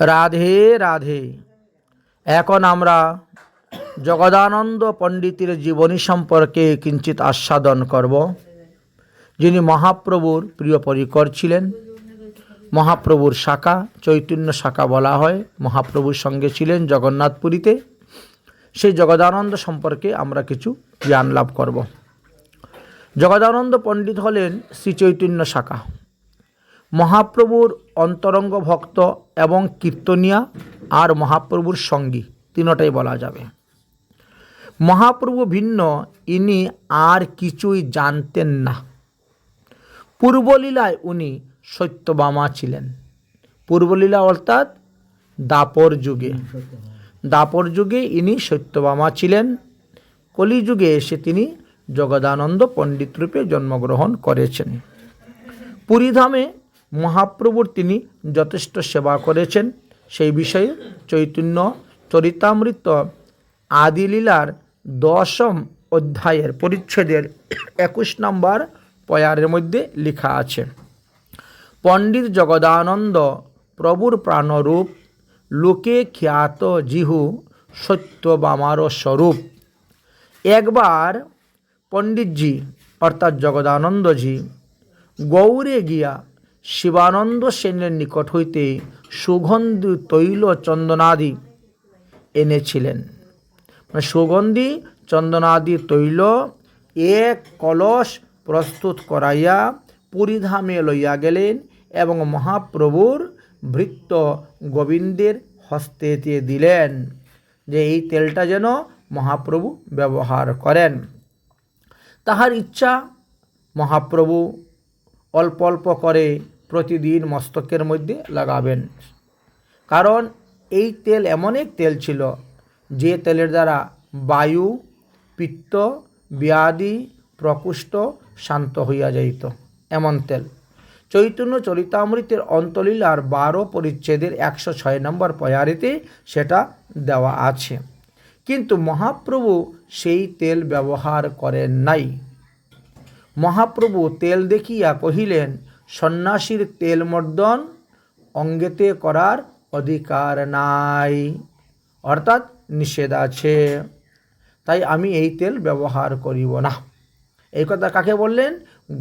রাধে রাধে। এখন আমরা জগদানন্দ পণ্ডিতের জীবনী সম্পর্কে কিঞ্চিত আস্বাদন করব, যিনি মহাপ্রভুর প্রিয় পরিকর ছিলেন। মহাপ্রভুর শাখা, চৈতন্য শাখা বলা হয়, মহাপ্রভুর সঙ্গে ছিলেন জগন্নাথপুরীতে। সেই জগদানন্দ সম্পর্কে আমরা কিছু জ্ঞান লাভ করব। জগদানন্দ পণ্ডিত হলেন শ্রী চৈতন্য শাখা, মহাপ্রভুর অন্তরঙ্গ ভক্ত এবং কীর্তনিয়া আর মহাপ্রভুর সঙ্গী, তিনটাই বলা যাবে। মহাপ্রভু ভিন্ন ইনি আর কিছুই জানতেন না। পূর্বলীলায় উনি সত্যভামা ছিলেন। পূর্বলীলা অর্থাৎ দাপর যুগে ইনি সত্যভামা ছিলেন। কলিযুগে এসে তিনি জগদানন্দ পণ্ডিত রূপে জন্মগ্রহণ করেছেন। পুরীধামে মহাপ্রভুর তিনি যথেষ্ট সেবা করেছেন। সেই বিষয়ে চৈতন্য চরিতামৃত আদিলীলার 10ম অধ্যায়ের পরিচ্ছেদের 21 নম্বর পয়ারের মধ্যে লেখা আছে, পণ্ডিত জগদানন্দ প্রভুর প্রাণরূপ, লোকে খ্যাত জিহু সত্যভামার স্বরূপ। একবার পণ্ডিতজি অর্থাৎ জগদানন্দজি গৌড়ে গিয়া শিবানন্দ সেনের নিকট হইতে সুগন্ধি তৈল চন্দনাদি এনেছিলেন। মানে সুগন্ধি চন্দনাদি তৈল এক কলস প্রস্তুত করাইয়া পুরীধামে লইয়া গেলেন এবং মহাপ্রভুর ভৃত্য গোবিন্দের হস্তে দিয়ে দিলেন যে এই তেলটা যেন মহাপ্রভু ব্যবহার করেন। তাহার ইচ্ছা মহাপ্রভু অল্প অল্প করে প্রতিদিন মস্তকের মধ্যে লাগাবেন, কারণ এই তেল এমন এক তেল ছিল যে তেলের দ্বারা বায়ু, পিত্ত, ব্যাধি, প্রকুষ্ঠ শান্ত হইয়া যাইত, এমন তেল। চৈতন্য চরিতামৃতের অন্তলীলার 12 পরিচ্ছেদের 106 নম্বর পয়ারিতে সেটা দেওয়া আছে। কিন্তু মহাপ্রভু সেই তেল ব্যবহার করেন নাই। মহাপ্রভু তেল দেখিয়া কহিলেন, সন্ন্যাসীর তেল মর্দন অঙ্গেতে করার অধিকার নাই, অর্থাৎ নিষেধ আছে, তাই আমি এই তেল ব্যবহার করিব না। এই কথা কাকে বললেন?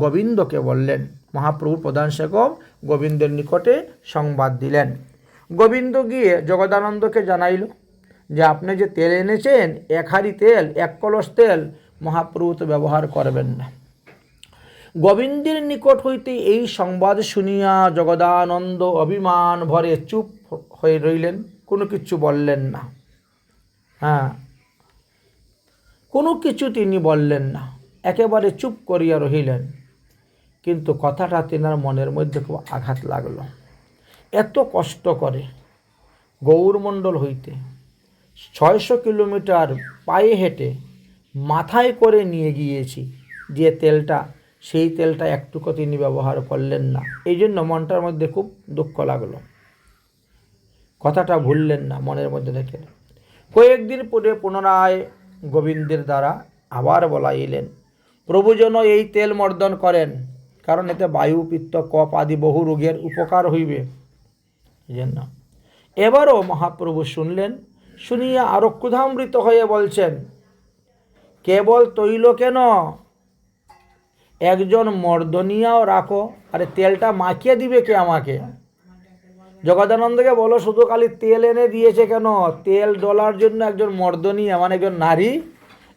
গোবিন্দকে বললেন। মহাপ্রভুর প্রধান সেবক গোবিন্দের নিকটে সংবাদ দিলেন। গোবিন্দ গিয়ে জগদানন্দকে জানাইল যে আপনি যে তেল এনেছেন, 1 হাঁড়ি তেল, 1 কলস তেল মহাপ্রভু তো ব্যবহার করবেন না। গোবিন্দের নিকট হইতে এই সংবাদ শুনিয়া জগদানন্দ অভিমান ভরে চুপ হয়ে রইলেন, কোনো কিছু বললেন না। কোনো কিছু তিনি বললেন না, একেবারে চুপ করিয়া রহিলেন। কিন্তু কথাটা তেনার মনের মধ্যে খুব আঘাত লাগলো। এত কষ্ট করে গৌরমণ্ডল হইতে 600 কিলোমিটার পায়ে হেঁটে মাথায় করে নিয়ে গিয়েছি যে তেলটা, সেই তেলটা একটুকু তিনি ব্যবহার করলেন না। এই জন্য মনটার মধ্যে খুব দুঃখ লাগলো। কথাটা ভুললেন না, মনের মধ্যে রেখে। কয়েকদিন পরে পুনরায় গোবিন্দের দ্বারা আবার বলাইলেন, প্রভু যেন এই তেল মর্দন করেন, কারণ এতে বায়ু, পিত্ত, কফ আদি বহু রোগের উপকার হইবে। এই জন্য এবারও মহাপ্রভু শুনলেন। শুনিয়া আরো ক্রোধামৃত হয়ে বলছেন, কেবল তৈল কেন, একজন মর্দনিয়াও রাখো। আরে তেলটা মাখিয়ে দিবে কে আমাকে? জগদানন্দকে বলো, শুধু খালি তেল এনে দিয়েছে কেন? তেল ডলার জন্য একজন মর্দনিয়া মানে একজন নারী,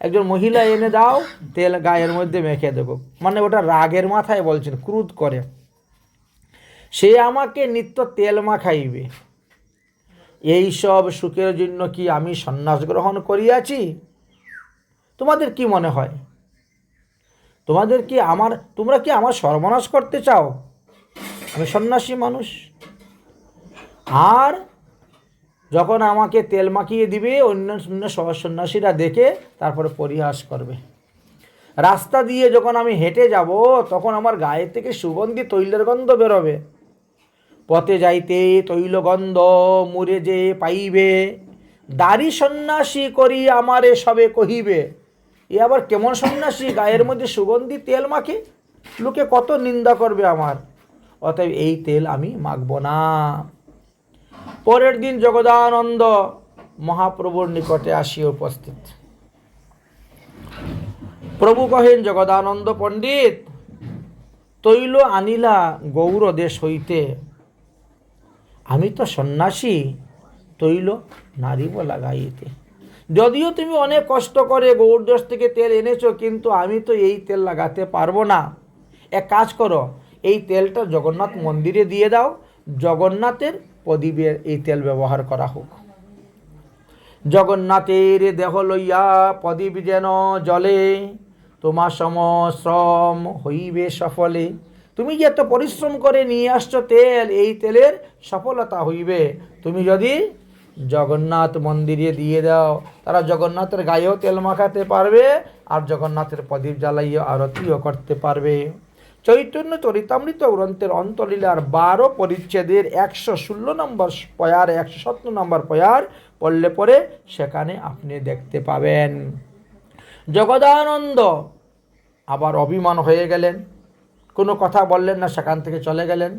একজন মহিলা এনে দাও, তেল গায়ের মধ্যে মেখে দেবো। মানে ওটা রাগের মাথায় বলছেন, ক্রোধ করে। সে আমাকে নিত্য তেল মাখাইবে। এই সব সুখের জন্য কি আমি সন্ন্যাস গ্রহণ করিয়াছি? তোমাদের কি মনে হয়? তোমরা কি আমার সর্বনাশ করতে চাও? আমি সন্ন্যাসী মানুষ। আর যখন আমাকে তেল মাখিয়ে দিবে, অন্য সন্ন্যাসীরা দেখে তারপরে পরিহাস করবে। রাস্তা দিয়ে যখন আমি হেঁটে যাব, তখন আমার গায়ে থেকে সুগন্ধি তৈলের গন্ধ বেরোবে। পথে যাইতে তৈলগন্ধ মুরে যে পাইবে, দাড়ি সন্ন্যাসী করি আমারে সবে কহিবে। এ আবার কেমন সন্ন্যাসী, গায়ের মধ্যে সুগন্ধি তেল মাখে? লোকে কত নিন্দা করবে আমার। অতএব এই তেল আমি মাখব না। পরের দিন জগদানন্দ মহাপ্রভুর নিকটে আসিয়া উপস্থিত। প্রভু কহেন, জগদানন্দ পণ্ডিত, তৈল আনিলা গৌর দেশ হইতে, আমি তো সন্ন্যাসী, তৈল নারিব লাগাইতে। যদিও তুমি অনেক কষ্ট করে গৌর দেশ থেকে তেল এনেছো, কিন্তু আমি তো এই তেল লাগাতে পারবো না। এক কাজ করো, এই তেলটা জগন্নাথ মন্দিরে দিয়ে দাও, জগন্নাথের প্রদীপে এই তেল ব্যবহার করা হোক। জগন্নাথের দেহ লইয়া প্রদীপ যেন জলে, তোমার শ্রম হইবে সফলে। তুমি যে এত পরিশ্রম করে নিয়ে আসছো তেল, এই তেলের সফলতা হইবে তুমি যদি জগন্নাথ মন্দিরে দিয়ে দাও। তারা জগন্নাথের গায়েও তেল মাখাতে পারবে, আর জগন্নাথের প্রদীপ জ্বালাইয়া আরতিও করতে পারবে। চৈতন্য চরিতামৃত গ্রন্থের অন্তলীলার 12 পরিচ্ছেদের 116 নম্বর পয়ার 117 নম্বর পয়ার পড়লে পরে সেখানে আপনি দেখতে পাবেন। জগদানন্দ আবার অভিমান হয়ে গেলেন, কোনো কথা বললেন না, সেখান থেকে চলে গেলেন।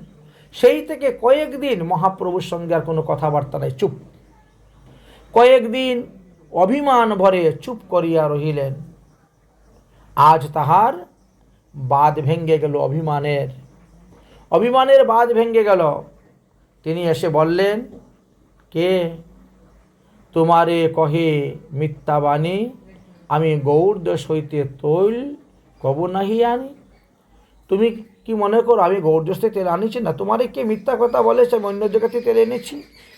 সেই থেকে কয়েকদিন মহাপ্রভুর সঙ্গে আর কোনো কথাবার্তা নাই, চুপ। কয়েকদিন অভিমান ভরে চুপ করিয়া রহিলেন। আজ তাহার বাঁধ ভেঙ্গে গেল, অভিমানের বাঁধ ভেঙ্গে গেল। তিনি এসে বললেন, কে তোমারে কহে মিথ্যা বাণী, আমি গৌর দেশ হইতে তৈল কব নাহি আনি। তুমি কি মনে করো আমি গৌর দেশ থেকে তেল আনিছি না? তোমারে কে মিথ্যা কথা বলেছে আমি অন্য জায়গা থেকে তেল এনেছি?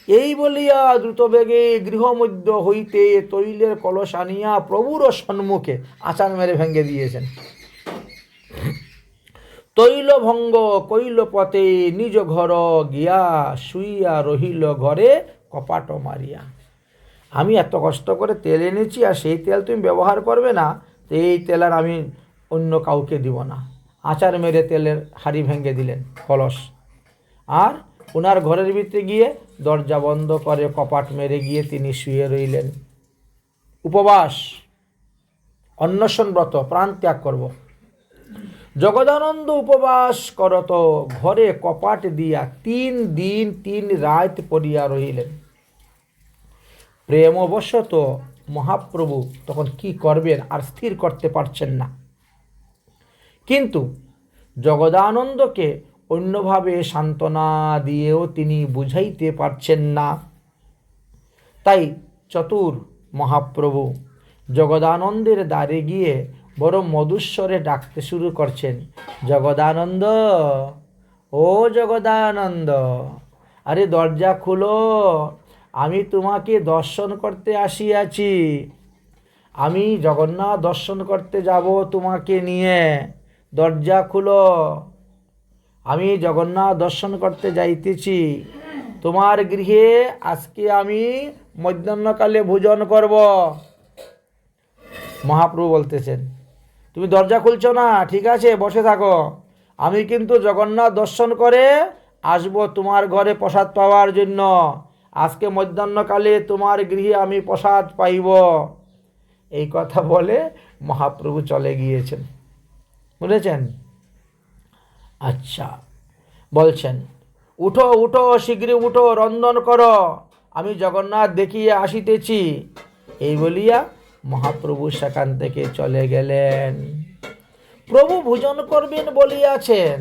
এই বলিয়া দ্রুত বেগে গৃহমধ্য হইতে তৈলের কলস আনিয়া প্রভুর সম্মুখে আচার মেরে ভেঙ্গে দিয়েছেন। তৈল ভঙ্গ কইল পথে নিজ ঘর গিয়া, শুইয়া রহিল ঘরে কপাট মারিয়া। আমি এত কষ্ট করে তেল এনেছি, আর সেই তেল তুমি ব্যবহার করবে না, তো এই তেল আর আমি অন্য কাউকে দিব না। আচার মেরে তেলের হাঁড়ি ভেঙে দিলেন, কলস। আর ওনার ঘরের ভিতরে গিয়ে দরজা বন্ধ করে কপাট মেরে গিয়ে তিনি শুয়ে রইলেন। উপবাস, অন্নশন ব্রত, প্রাণ ত্যাগ করব। জগদানন্দ উপবাস করত ঘরে কপাট দিয়া 3 দিন 3 রাত পড়িয়া রহিলেন। প্রেমবশত মহাপ্রভু তখন কি করবেন আর স্থির করতে পারছেন না। কিন্তু জগদানন্দকে অন্যভাবে সান্ত্বনা দিয়েও তিনি বুঝাইতে পারছেন না। তাই চতুর মহাপ্রভু জগদানন্দের দ্বারে গিয়ে বড় মধুস্বরে ডাকতে শুরু করছেন, জগদানন্দ, ও জগদানন্দ, আরে দরজা খুলো, আমি তোমাকে দর্শন করতে আসিয়াছি। আমি জগন্নাথ দর্শন করতে যাব তোমাকে নিয়ে, দরজা খুলো। আমি জগন্নাথ দর্শন করতে যাইতেছি, তোমার গৃহে আজকে আমি মধ্যাহ্নকালে ভোজন করব। মহাপ্রভু বলতেছেন, তুমি দরজা খুলছো না, ঠিক আছে বসে থাকো, আমি কিন্তু জগন্নাথ দর্শন করে আসবো তোমার ঘরে প্রসাদ পাওয়ার জন্য। আজকে মধ্যাহ্নকালে তোমার গৃহে আমি প্রসাদ পাইব। এই কথা বলে মহাপ্রভু চলে গিয়েছেন, বুঝেছেন? আচ্ছা, বলছেন, উঠো উঠো, শীঘ্র উঠো, রন্ধন করো, আমি জগন্নাথ দেখিয়ে আসিতেছি। এই বলিয়া মহাপ্রভু সেখান থেকে চলে গেলেন। প্রভু ভোজন করবেন বলিয়াছেন,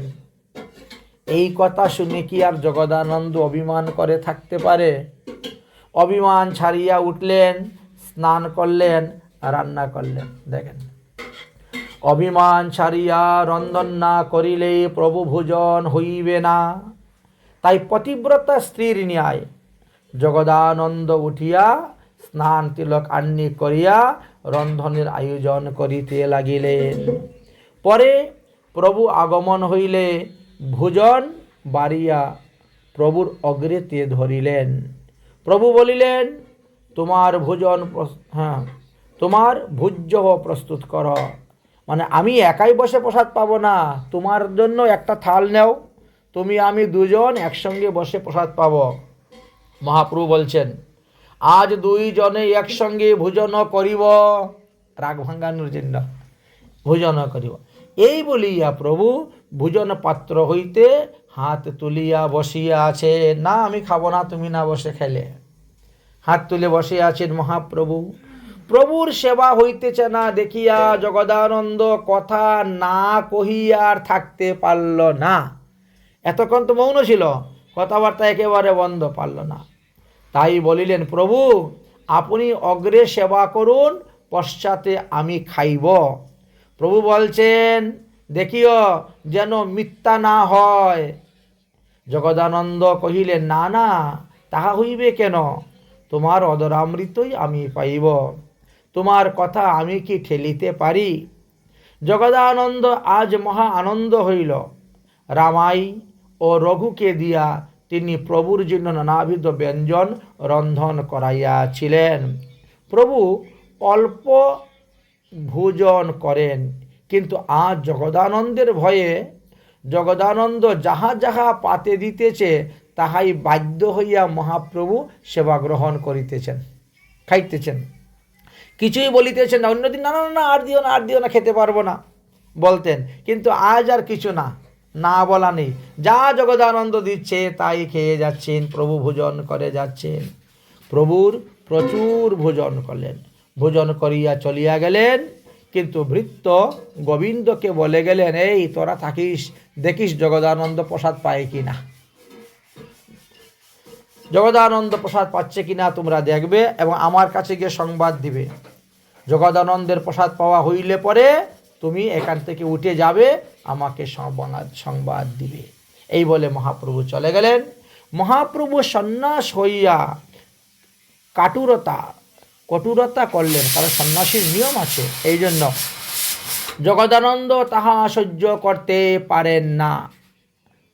এই কথা শুনে কি আর জগদানন্দ অভিমান করে থাকতে পারে? অভিমান ছাড়িয়া উঠলেন, স্নান করলেন, রান্না করলেন। দেখেন, অভিমান ছাড়িয়া রন্ধন না করিলে প্রভু ভোজন হইবে না। তাই পতিব্রতা স্ত্রীর ন্যায় জগদানন্দ উঠিয়া স্নান তিলক আন্নি করিয়া রন্ধনের আয়োজন করিতে লাগিলেন। পরে প্রভু আগমন হইলে ভোজন বাড়িয়া প্রভুর অগ্রেতে ধরিলেন। প্রভু বলিলেন, তোমার ভোজন তোমার ভোজ্য প্রস্তুত কর। মানে আমি একাই বসে প্রসাদ পাবো না, তোমার জন্য একটা থাল নেও, তুমি আমি দুজন একসঙ্গে বসে প্রসাদ পাব। মহাপ্রভু বলছেন, আজ 2 জনে একসঙ্গে ভোজন করিব, রাগ ভাঙ্গানোর জন্য ভোজন করিব। এই বলিয়া প্রভু ভোজন পাত্র হইতে হাত তুলিয়া বসিয়া আছে। না, আমি খাবো না, তুমি না বসে খেলে। হাত তুলে বসে আছেন মহাপ্রভু। প্রভুর সেবা হইতেছে না দেখিয়া জগদানন্দ কথা না কহিয়া আর থাকতে পারল না। এতক্ষণ তো মৌন ছিল, কথাবার্তা একেবারে বন্ধ, পারল না। তাই বলিলেন, প্রভু আপনি অগ্রে সেবা করুন, পশ্চাতে আমি খাইব। প্রভু বলছেন, দেখিও যেন মিথ্যা না হয়। জগদানন্দ কহিলেন, না না, তাহা হইবে কেন? তোমার অদরামৃতই আমি পাইব, তোমার কথা আমি কি ঠেলিতে পারি? জগদানন্দ আজ মহা আনন্দ হইল। রামাই ও রঘুকে দিয়া তিনি প্রভুর জন্য নানাবিধ ব্যঞ্জন রন্ধন করাইয়াছিলেন। প্রভু অল্প ভোজন করেন, কিন্তু আজ জগদানন্দের ভয়ে জগদানন্দ যাহা যাহা পাতে দিতেছে তাহাই বাধ্য হইয়া মহাপ্রভু সেবা গ্রহণ করিতেছেন, খাইতেছেন, কিছুই বলিতেছেন না। অন্যদিন না না না, আর দিও না, আর দিও না, খেতে পারবো না বলতেন, কিন্তু আজ আর কিছু না, না বলা নেই। যা জগদানন্দ দিচ্ছে তাই খেয়ে যাচ্ছেন, প্রভু ভোজন করে যাচ্ছেন। প্রভুর প্রচুর ভোজন করলেন, ভোজন করিয়া চলিয়া গেলেন। কিন্তু ভৃত্য গোবিন্দকে বলে গেলেন, এই তোরা থাকিস, দেখিস জগদানন্দ প্রসাদ পায় কিনা, জগদানন্দ প্রসাদ পাচ্ছে কিনা তোমরা দেখবে এবং আমার কাছে গিয়ে সংবাদ দিবে। জগদানন্দের প্রসাদ পাওয়া হইলে পরে তুমি এখান থেকে উঠে যাবে, আমাকে সংবাদ দিবে। এই বলে মহাপ্রভু চলে গেলেন। মহাপ্রভু সন্ন্যাস হইয়া কটুরতা করলেন, কারণ সন্ন্যাসীর নিয়ম আছে। এই জন্য জগদানন্দ তাহা সহ্য করতে পারেন না,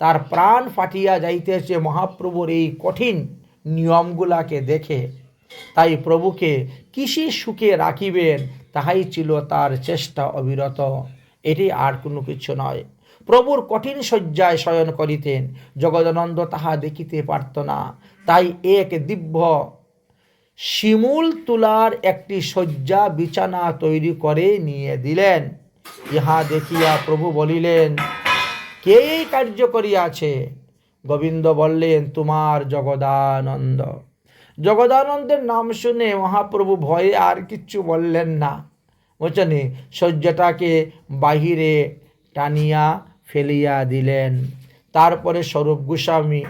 তার প্রাণ ফাটিয়া যাইতেছে মহাপ্রভুর এই কঠিন নিয়মগুলাকে দেখে। তাই প্রভুকে কিসে সুখে রাখিবেন তাহাই ছিল তার চেষ্টা অবিরত, এটি আর কোনো কিছু নয়। প্রভুর কঠিন শয্যায় শয়ন করিতেন, জগদানন্দ তাহা দেখিতে পারত না। তাই এক দিব্য শিমুল তুলার একটি শয্যা বিছানা তৈরি করে নিয়ে দিলেন। ইহা দেখিয়া প্রভু বলিলেন, কে এই কার্য করিয়াছে? গোবিন্দ বললেন, তোমার জগদানন্দ। জগদানন্দের নাম শুনে মহাপ্রভু ভয়ে আর কিচ্ছু বললেন না, বুঝছেন, শয্যাটাকে বাহিরে টানিয়া ফেলিয়া দিলেন। তারপরে স্বরূপ গোস্বামী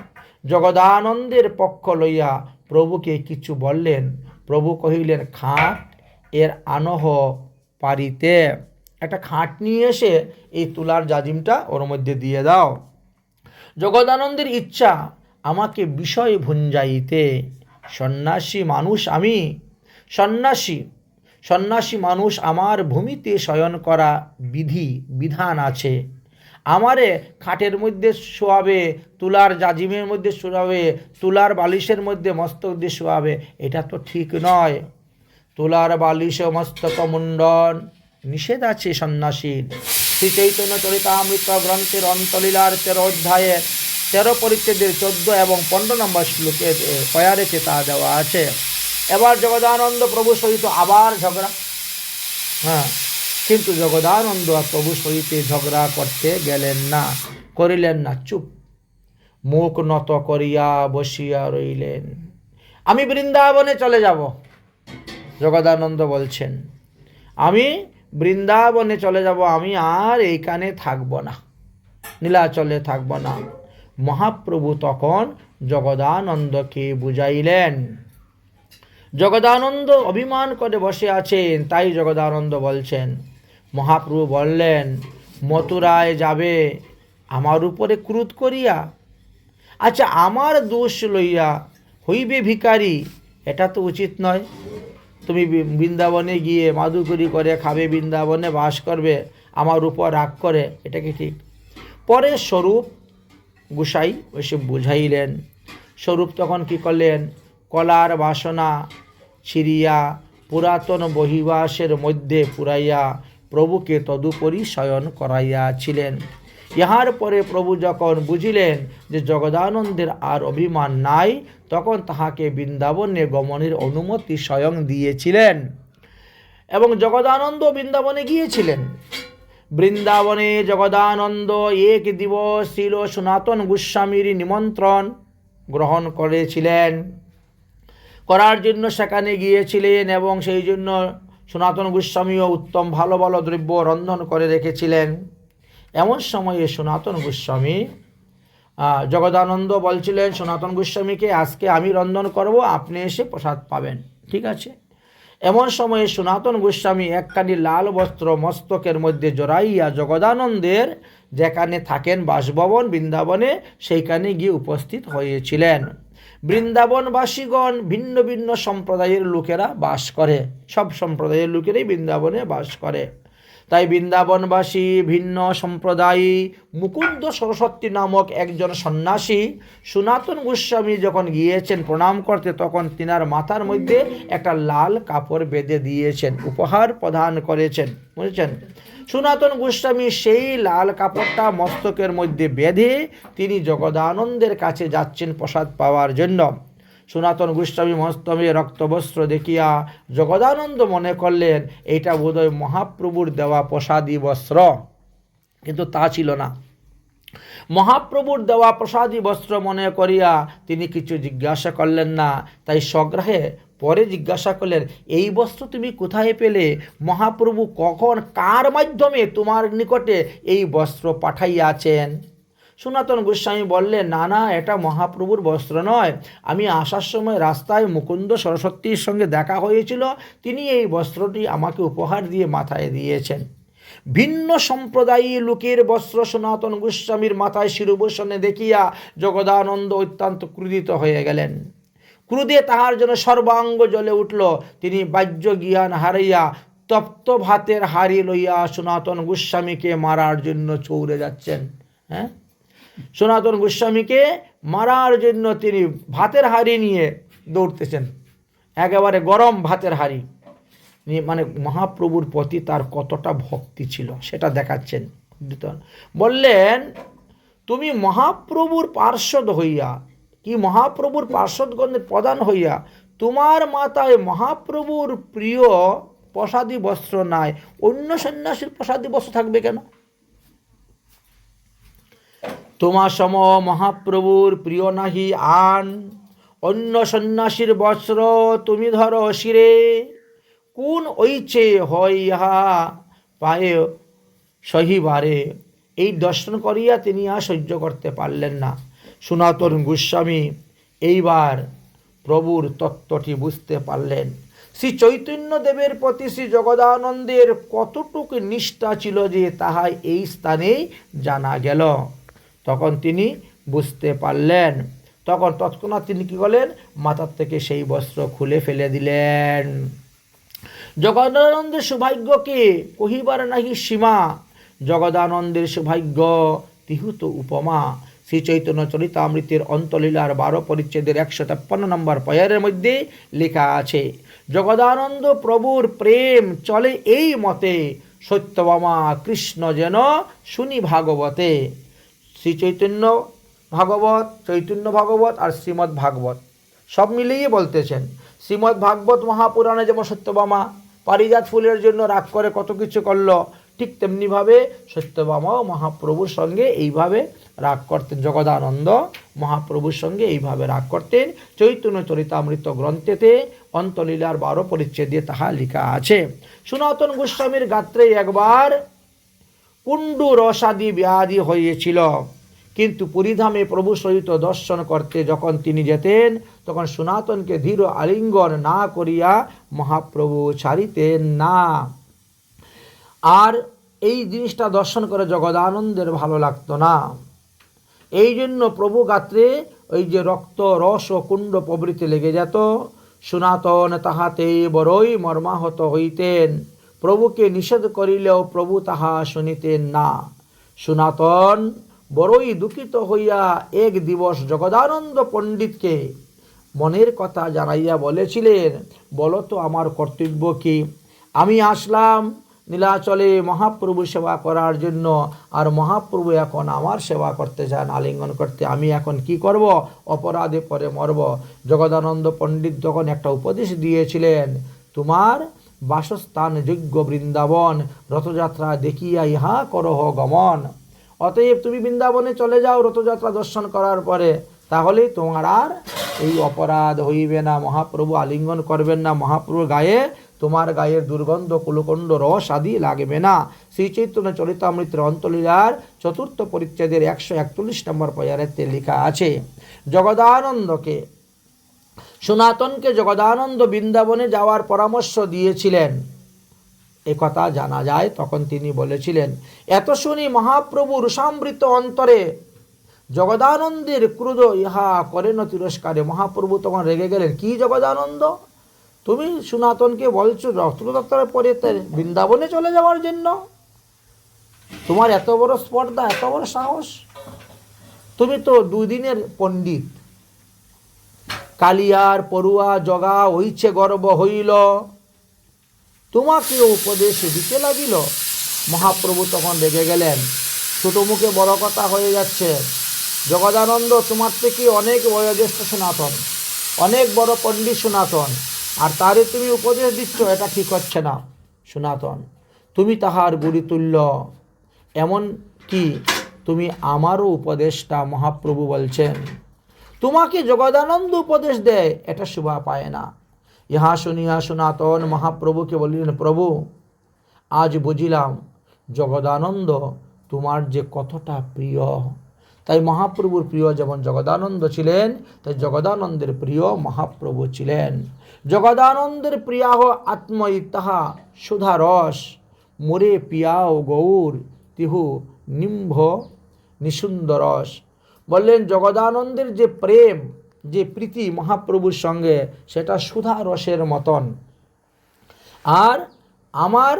জগদানন্দের পক্ষ লইয়া প্রভুকে কিছু বললেন। প্রভু কহিলেন, খাট এর আনহ পারিতে, একটা খাট নিয়ে এসে এই তুলার জাজিমটা ওর মধ্যে দিয়ে দাও। জগদানন্দের ইচ্ছা আমাকে বিষয় ভুঞ্জাইতে। সন্ন্যাসী মানুষ আমি, সন্ন্যাসী মানুষ, আমার ভূমিতে শয়ন করা বিধান আছে। আমারে খাটের মধ্যে শোয়াবে, তুলার জাজিমের মধ্যে শোয়াবে, তুলার বালিশের মধ্যে মস্তক দিয়ে শোয়াবে, এটা তো ঠিক নয়। তুলার বালিশ ও মস্তক মুন্ডন নিষেধ আছে সন্ন্যাসীর। শ্রী চৈতন্য চরিতামৃত গ্রন্থের অন্তলীলার 13 অধ্যায়ে 13 পরিচ্ছেদের 14 এবং 15 নম্বর শ্লোকে কয়ারেতে তা দেওয়া আছে। এবার জগদানন্দ প্রভু সহিত আবার ঝগড়া। কিন্তু জগদানন্দ প্রভু সহিত ঝগড়া করতে গেলেন না, করিলেন না, চুপ মুখ নত করিয়া বসিয়া রইলেন। আমি বৃন্দাবনে চলে যাব, জগদানন্দ বলছেন, আমি বৃন্দাবনে চলে যাব, আমি আর এইখানে থাকব না, নীলাচলে থাকব না। মহাপ্রভু তখন জগদানন্দকে বুঝাইলেন। জগদানন্দ অভিমান করে বসে আছেন, তাই জগদানন্দ বলছেন। মহাপ্রভু বললেন, মথুরায় যাবে আমার উপরে ক্রোধ করিয়া? আচ্ছা, আমার দোষ লইয়া হইবে ভিখারি, এটা তো উচিত নয়। তুমি বৃন্দাবনে গিয়ে মাদুকরি করে খাবে, বৃন্দাবনে বাস করবে, আমার উপর রাগ করে, এটা কি ঠিক? পরে স্বরূপ গোসাই ওইসব বুঝাইলেন। স্বরূপ তখন কি করলেন, কলার বাসনা ছিঁড়িয়া পুরাতন বহিবাসের মধ্যে পুরাইয়া প্রভুকে তদুপরি শয়ন করাইয়াছিলেন। ইহার পরে প্রভু যখন বুঝিলেন যে জগদানন্দের আর অভিমান নাই, তখন তাহাকে বৃন্দাবনে গমনের অনুমতি স্বয়ং দিয়েছিলেন এবং জগদানন্দ বৃন্দাবনে গিয়েছিলেন। বৃন্দাবনে জগদানন্দ এক দিবস ছিল সনাতন গোস্বামীর নিমন্ত্রণ গ্রহণ করেছিলেন, করার জন্য সেখানে গিয়েছিলেন এবং সেই জন্য সনাতন গোস্বামীও উত্তম ভালো ভালো দ্রব্য রন্ধন করে রেখেছিলেন। এমন সময়ে সনাতন গোস্বামী জগদানন্দ বলছিলেন সনাতন গোস্বামীকে, আজকে আমি রন্ধন করব, আপনি এসে প্রসাদ পাবেন, ঠিক আছে। এমন সময়ে সনাতন গোস্বামী একখানি লাল বস্ত্র মস্তকের মধ্যে জড়াইয়া জগদানন্দের যেখানে থাকেন বাসভবন বৃন্দাবনে সেইখানে গিয়ে উপস্থিত হয়েছিলেন। বৃন্দাবনবাসীগণ ভিন্ন ভিন্ন সম্প্রদায়ের লোকেরা বাস করে, সব সম্প্রদায়ের লোকেরাই বৃন্দাবনে বাস করে। তাই বৃন্দাবনবাসী ভিন্ন সম্প্রদায়ী মুকুন্দ সরস্বতী নামক একজন সন্ন্যাসী সনাতন গোস্বামী যখন গিয়েছেন প্রণাম করতে, তখন তিনার মাথার মধ্যে একটা লাল কাপড় বেঁধে দিয়েছেন, উপহার প্রদান করেছেন, বুঝেছেন। সনাতন গোস্বামী সেই লাল কাপড়টা মস্তকের মধ্যে বেঁধে তিনি জগদানন্দের কাছে যাচ্ছেন প্রসাদ পাওয়ার জন্য। সনাতন গোস্বামী মস্তমে রক্তবস্ত্র দেখিয়া জগদানন্দ মনে করলেন এইটা বোধহয় মহাপ্রভুর দেওয়া প্রসাদী বস্ত্র, কিন্তু তা ছিল না। মহাপ্রভুর দেওয়া প্রসাদী বস্ত্র মনে করিয়া তিনি কিছু জিজ্ঞাসা করলেন না, তাই সগ্রাহে পরে জিজ্ঞাসা করলেন, এই বস্ত্র তুমি কোথায় পেলে? মহাপ্রভু কখন কার মাধ্যমে তোমার নিকটে এই বস্ত্র পাঠাইয়াছেন? সনাতন গোস্বামী বললেন, না না, এটা মহাপ্রভুর বস্ত্র নয়, আমি আসার সময় রাস্তায় মুকুন্দ সরস্বতীর সঙ্গে দেখা হয়েছিল, তিনি এই বস্ত্রটি আমাকে উপহার দিয়ে মাথায় দিয়েছেন। ভিন্ন সম্প্রদায়ী লোকের বস্ত্র সনাতন গোস্বামীর মাথায় শিরোভূষণে দেখিয়া জগদানন্দ অত্যন্ত ক্রোধিত হয়ে গেলেন। ক্রোধে তাহার জন্য সর্বাঙ্গ জ্বলে উঠল। তিনি বাহ্য জ্ঞান হারাইয়া তপ্ত ভাতের হাড়ি লইয়া সনাতন গোস্বামীকে মারার জন্য চৌড়ে যাচ্ছেন। হ্যাঁ, সনাতন গোস্বামীকে মারার জন্য তিনি ভাতের হাড়ি নিয়ে দৌড়তেছেন, একেবারে গরম ভাতের হাড়ি নিয়ে। মানে মহাপ্রভুর প্রতি তার কতটা ভক্তি ছিল সেটা দেখাচ্ছেন। বললেন, তুমি মহাপ্রভুর পার্শ্বদ হইয়া, কি মহাপ্রভুর পার্শ্বদগণের প্রধান হইয়া তোমার মাথায় মহাপ্রভুর প্রিয় প্রসাদী বস্ত্র নাই, অন্য সন্ন্যাসীর প্রসাদী বস্ত্র থাকবে কেন? তোমার সম মহাপ্রভুর প্রিয় নাহি আন, অন্য সন্ন্যাসীর বস্ত্র তুমি ধরো শিরে, কোন ঐচে হয় ইহা পায়ে সহিবারে। এই দর্শন করিয়া তিনি আর সহ্য করতে পারলেন না। সনাতন গোস্বামী এইবার প্রভুর তত্ত্বটি বুঝতে পারলেন। শ্রী চৈতন্যদেবের প্রতি শ্রী জগদানন্দের কতটুকু নিষ্ঠা ছিল যে তাহা এই স্থানেই জানা গেল। তখন তিনি বুঝতে পারলেন। তখন তৎক্ষণাৎ তিনি কী করলেন, মাথার থেকে সেই বস্ত্র খুলে ফেলে দিলেন। জগদানন্দের সৌভাগ্যকে কহিবার নাহি সীমা, জগদানন্দের সৌভাগ্য তিহুত উপমা। শ্রী চৈতন্য চরিতামৃতের অন্তলীলার 12 পরিচ্ছেদের 153 নম্বর পয়ের মধ্যে লেখা আছে, জগদানন্দ প্রভুর প্রেম চলে এই মতে, সত্যভামা কৃষ্ণ যেন শুনি ভাগবতে। শ্রী চৈতন্য ভাগবত, চৈতন্য ভাগবত আর শ্রীমদ্ ভাগবত সব মিলিয়ে বলতেছেন। শ্রীমদ্ ভাগবত মহাপুরাণে যেমন সত্যভামা পারিজাত ফুলের জন্য রাগ করে কত কিছু করলো, ঠিক তেমনিভাবে সত্যভামাও মহাপ্রভুর সঙ্গে এইভাবে রাগ করতেন। জগদানন্দ মহাপ্রভুর সঙ্গে এইভাবে রাগ করতেন। চৈতন্য চরিতামৃত গ্রন্থেতে অন্তলীলার 12 পরিচ্ছেদে তাহা লেখা আছে। সনাতন গোস্বামীর গাত্রে একবার কুণ্ডু রসাদি ব্যাধি হয়েছিল, কিন্তু পুরীধামে প্রভু সহিত দর্শন করতে যখন তিনি যেতেন তখন সনাতনকে ধীর আলিঙ্গন না করিয়া মহাপ্রভু ছাড়িতেন না। আর এই জিনিসটা দর্শন করে জগদানন্দের ভালো লাগতো না। এই জন্য প্রভু গাত্রে ওই যে রক্ত রস ও কুণ্ড প্রভৃতি লেগে যেত। সনাতন তাহাতে বড়ই মর্মাহত হইতেন। প্রভুকে নিষেধ করিলেও প্রভু তাহা শুনিতেন না। সনাতন বড়ই দুঃখিত হইয়া এক দিবস জগদানন্দ পণ্ডিতকে মনের কথা জানাইয়া বলেছিলেন, বলো তো আমার কর্তব্য কি? আমি আসলাম নীলাচলে মহাপ্রভু সেবা করার জন্য, আর মহাপ্রভু এখন আমার সেবা করতে চান, আলিঙ্গন করতে। আমি এখন কি করব? অপরাধে পরে মরব। জগদানন্দ পণ্ডিত তখন একটা উপদেশ দিয়েছিলেন, তোমার বাসস্থান যোগ্য বৃন্দাবন, রথযাত্রা দেখিয়া ইহা করহ গমন। অতএব তুমি বৃন্দাবনে চলে যাও রথযাত্রা দর্শন করার পরে, তাহলে তোমার আর এই অপরাধ হইবে না। মহাপ্রভু আলিঙ্গন করবেন না, মহাপ্রভুর গায়ে তোমার গায়ের দুর্গন্ধ কুলকুণ্ড রস আদি লাগবে না। শ্রী চৈতন্য চরিতামৃতের অন্তলীলার 4th পরিচ্ছেদের 141 নম্বর পয়ারেতে লেখা আছে, জগদানন্দকে, সনাতনকে জগদানন্দ বৃন্দাবনে যাওয়ার পরামর্শ দিয়েছিলেন, এ কথা জানা যায়। তখন তিনি বলেছিলেন, এত শুনি মহাপ্রভু রসামৃত অন্তরে জগদানন্দের ক্রোধ ইহা করেন তিরস্কারে। মহাপ্রভু তখন রেগে গেলেন, কি জগদানন্দ, তুমি সনাতনকে বলছো রথযাত্রার পরে বৃন্দাবনে চলে যাওয়ার জন্য? তোমার এত বড় স্পর্ধা, এত বড় সাহস? তুমি তো 2 দিনের পণ্ডিত, কালিয়ার পড়ুয়া জগা হইছে গর্ব হইল, তোমাকে উপদেশ দিতে লাগিল। মহাপ্রভু তখন রেগে গেলেন, ছোট মুখে বড় কথা হয়ে যাচ্ছে। জগদানন্দ, তোমার থেকে অনেক বয়োজ্যেষ্ঠ সনাতন, অনেক বড় পণ্ডিত সনাতন, আর তারে তুমি উপদেশ দিচ্ছ, এটা ঠিক হচ্ছে না। সনাতন, তুমি তাহার গুরুতুল্য, এমন কি তুমি আমারও উপদেশটা, মহাপ্রভু বলছেন তোমাকে জগদানন্দ উপদেশ দেয়, এটা শোভা পায় না। ইহা শুনিয়া সনাতন মহাপ্রভুকে বলিলেন, প্রভু আজ বুঝিলাম জগদানন্দ তোমার যে কতটা প্রিয়। তাই মহাপ্রভুর প্রিয় যেমন জগদানন্দ ছিলেন, তাই জগদানন্দের প্রিয় মহাপ্রভু ছিলেন। জগদানন্দের প্রিয়াহ আত্মই তাহা সুধা রস, মোরে পিয়াও গৌর তিহু নিম্ভ নিসুন্দরস। বললেন জগদানন্দের যে প্রেম, যে প্রীতি মহাপ্রভুর সঙ্গে, সেটা সুধা রসের মতন। আর আমার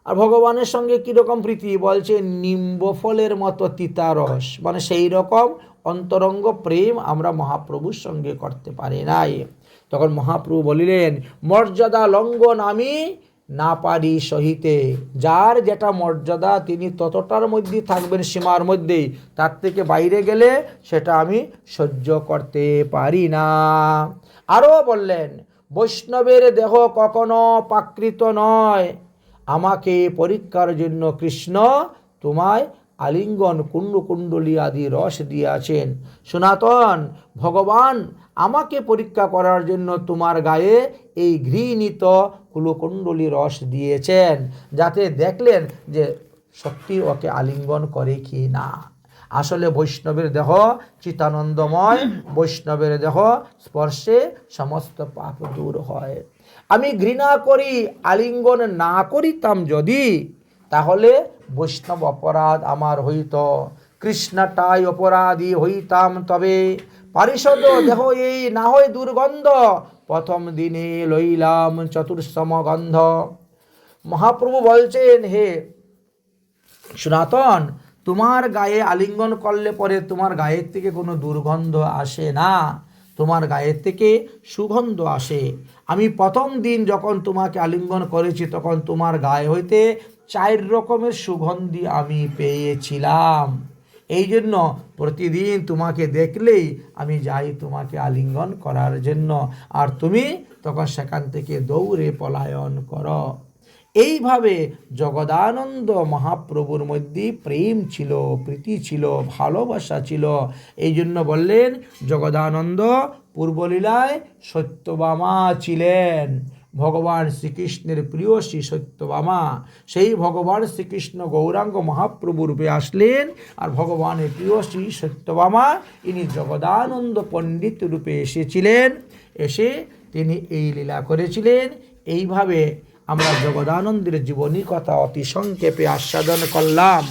আর ভগবানের সঙ্গে কীরকম প্রীতি, বলছে নিম্ব ফলের মতো তিতা রস, মানে সেই রকম অন্তরঙ্গ প্রেম আমরা মহাপ্রভুর সঙ্গে করতে পারি নাই। তখন মহাপ্রভু বলিলেন, মর্যাদা লঙ্ঘন আমি না পারি সহিতে। যার যেটা মর্যাদা তিনি ততটার মধ্যেই থাকবেন, সীমার মধ্যেই, তার থেকে বাইরে গেলে সেটা আমি সহ্য করতে পারি না। আরও বললেন, বৈষ্ণবের দেহ কখনো প্রাকৃত নয়, আমাকে পরীক্ষার জন্য কৃষ্ণ তোমায় আলিঙ্গন কুণ্ডকুণ্ডলী আদি রস দিয়েছেন। সনাতন, ভগবান আমাকে পরীক্ষা করার জন্য তোমার গায়ে এই ঘৃণিত কুলকুণ্ডলী রস দিয়েছেন, যাতে দেখলেন যে সত্যি ওকে আলিঙ্গন করে কি না। আসলে বৈষ্ণবের দেহ চিতানন্দময়, বৈষ্ণবের দেহ স্পর্শে সমস্ত পাপ দূর হয়। আমি ঘৃণা করি, আলিঙ্গন না করিতাম যদি, তাহলে বৈষ্ণব অপরাধ আমার হইত, কৃষ্ণটাই অপরাধী হইতাম। তবে পারিষদ দেহ এই না হয় দুর্গন্ধ, প্রথম দিনে লইলাম চতুর্সম গন্ধ। মহাপ্রভু বলছেন, হে সনাতন, তোমার গায়ে আলিঙ্গন করলে পরে তোমার গায়ের থেকে কোনো দুর্গন্ধ আসে না, তোমার গায়ের থেকে সুগন্ধ আসে। আমি প্রথম দিন যখন তোমাকে আলিঙ্গন করেছি, তখন তোমার গায়ে হইতে 4 রকমের সুগন্ধি আমি পেয়েছিলাম। এই জন্য প্রতিদিন তোমাকে দেখলেই আমি যাই তোমাকে আলিঙ্গন করার জন্য, আর তুমি তখন সেখান থেকে দৌড়ে পলায়ন করো। এইভাবে জগদানন্দ মহাপ্রভুর মধ্যে প্রেম ছিল, প্রীতি ছিল, ভালোবাসা ছিল। এই জন্য বললেন জগদানন্দ পূর্বলীলায় সত্যভামা ছিলেন। ভগবান শ্রীকৃষ্ণের প্রিয় শ্রী সত্যভামা, সেই ভগবান শ্রীকৃষ্ণ গৌরাঙ্গ মহাপ্রভু রূপে আসলেন, আর ভগবানের প্রিয় শ্রী সত্যভামা ইনি জগদানন্দ পণ্ডিত রূপে এসেছিলেন। এসে তিনি এই লীলা করেছিলেন। এইভাবে আমরা জগদানন্দের জীবনী কথা অতি সংক্ষেপে আস্বাদন করলাম।